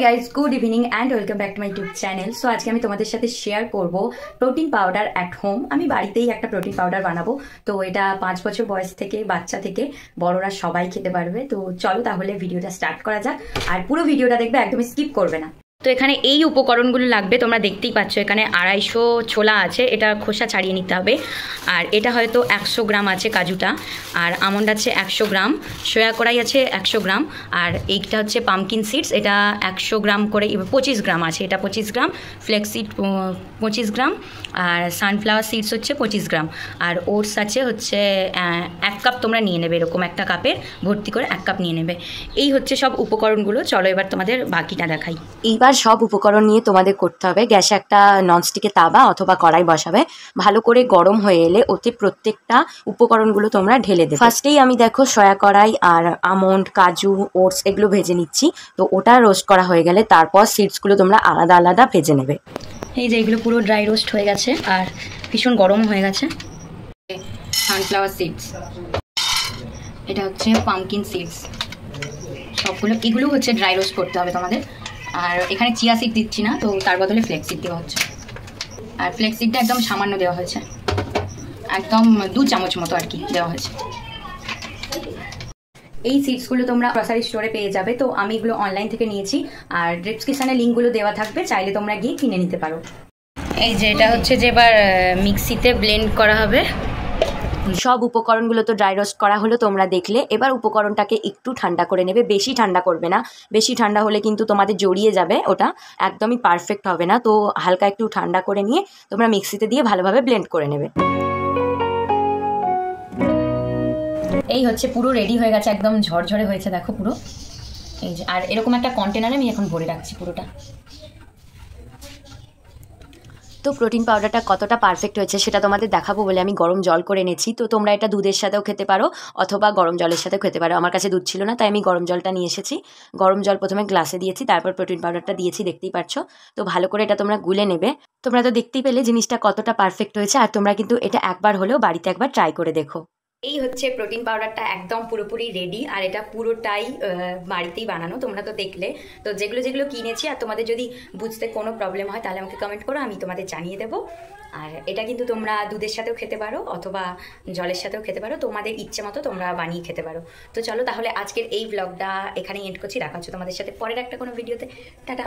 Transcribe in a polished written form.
Guys, good evening and welcome back to my YouTube channel. So আজকে আমি তোমাদের সাথে শেয়ার করব প্রোটিন পাউডার অ্যাট হোম। আমি বাড়িতেই একটা প্রোটিন পাউডার বানাবো। তো এটা 5 বছর বয়স থেকে বাচ্চা থেকে বড়রা সবাই খেতে পারবে। তো চলো তাহলে ভিডিওটা স্টার্ট করা যাক, আর পুরো ভিডিওটা দেখবে, একদমই স্কিপ করবে না। তো এখানে এই উপকরণগুলো লাগবে, তোমরা দেখতেই পাচ্ছ। এখানে 250 ছোলা আছে, এটা খোসা ছাড়িয়ে নিতে হবে। আর এটা হয়তো 100 গ্রাম আছে কাজুটা, আর আমন্ড আছে 100 গ্রাম, সয়া কড়াই আছে 100 গ্রাম, আর এইটা হচ্ছে পামকিন সিডস, এটা 100 গ্রাম করে 25 গ্রাম আছে, এটা 25 গ্রাম, ফ্লেক্স সিড 25 গ্রাম, আর সানফ্লাওয়ার সিডস হচ্ছে 25 গ্রাম, আর ওটস আছে হচ্ছে 1 কাপ। তোমরা নিয়ে নেবে, এরকম একটা কাপের ভর্তি করে 1 কাপ নিয়ে নেবে। এই হচ্ছে সব উপকরণগুলো। চলো এবার তোমাদের বাকিটা দেখাই। এইবার সব উপকরণ নিয়ে তোমাদের করতে হবে। গ্যাসে একটা ননস্টিকের তাওয়া অথবা কড়াই বসাবে, ভালো করে গরম হয়ে এলে ওতে প্রত্যেকটা উপকরণগুলো তোমরা ঢেলে দেবে। ফার্স্টেই আমি দেখো সয়া কড়াই আর আমন্ড, কাজু, ওটস এগুলো ভেজে নিচ্ছি। তো ওটা রোস্ট করা হয়ে গেলে তারপর সিডসগুলো তোমরা আলাদা আলাদা ভেজে নেবে। এই যে এগুলো পুরো ড্রাই রোস্ট হয়ে গেছে আর ভীষণ গরম হয়ে গেছে। সানফ্লাওয়ার সিডস, এটা হচ্ছে পামকিন সিডস, সবগুলো এগুলো হচ্ছে ড্রাই রোস্ট করতে হবে তোমাদের। আর এখানে চিয়া সিড দিচ্ছি না, তো তার বদলে ফ্লেক্স সিড দেওয়া হচ্ছে। আর ফ্লেক্স সিডটা একদম সামান্য দেওয়া হয়েছে, একদম 2 চামচ মতো আর কি দেওয়া হয়েছে। এই সিডসগুলো তোমরা গ্রসারি স্টোরে পেয়ে যাবে। তো আমি এগুলো অনলাইন থেকে নিয়েছি, আর ডেসক্রিপশনে লিঙ্কগুলো দেওয়া থাকবে, চাইলে তোমরা গিয়ে কিনে নিতে পারো। এই যে এটা হচ্ছে যে এবার মিক্সিতে ব্লেন্ড করা হবে। সব উপকরণগুলো তো ড্রাই রোস্ট করা হলো, তোমরা দেখলে। এবার উপকরণটাকে একটু ঠান্ডা করে নেবে, বেশি ঠান্ডা করবে না। বেশি ঠান্ডা হলে কিন্তু তোমাদের জড়িয়ে যাবে, ওটা একদমই পারফেক্ট হবে না। তো হালকা একটু ঠান্ডা করে নিয়ে তোমরা মিক্সিতে দিয়ে ভালোভাবে ব্লেন্ড করে নেবে। এই হচ্ছে পুরো রেডি হয়ে গেছে, একদম ঝরঝরে হয়েছে দেখো পুরো। এই যে, আর এরকম একটা কন্টেনারে আমি এখন ভরে রাখছি পুরোটা। তো প্রোটিন পাউডারটা কতটা পারফেক্ট হয়েছে সেটা তোমাদের দেখাবো বলে আমি গরম জল করে এনেছি। তো তোমরা এটা দুধের সাথেও খেতে পারো অথবা গরম জলের সাথেও খেতে পারো। আমার কাছে দুধ ছিল না, তাই আমি গরম জলটা নিয়ে এসেছি। গরম জল প্রথমে গ্লাসে দিয়েছি, তারপর প্রোটিন পাউডারটা দিয়েছি, দেখতেই পাচ্ছ। তো ভালো করে এটা তোমরা গুলে নেবে। তোমরা তো দেখতেই পেলে জিনিসটা কতটা পারফেক্ট হয়েছে। আর তোমরা কিন্তু এটা একবার হলেও বাড়িতে একবার ট্রাই করে দেখো। এই হচ্ছে প্রোটিন পাউডারটা, একদম পুরোপুরি রেডি, আর এটা পুরোটাই বাড়িতেই বানানো। তোমরা তো দেখলে। তো যেগুলো যেগুলো কিনেছি, আর তোমাদের যদি বুঝতে কোনো প্রবলেম হয় তাহলে আমাকে কমেন্ট করো, আমি তোমাদের জানিয়ে দেবো। আর এটা কিন্তু তোমরা দুধের সাথেও খেতে পারো অথবা জলের সাথেও খেতে পারো, তোমাদের ইচ্ছে মতো তোমরা বানিয়ে খেতে পারো। তো চলো তাহলে আজকের এই ব্লগটা এখানেই এন্ড করছি। দেখা হচ্ছে তোমাদের সাথে পরের একটা কোনো ভিডিওতে। টাটা।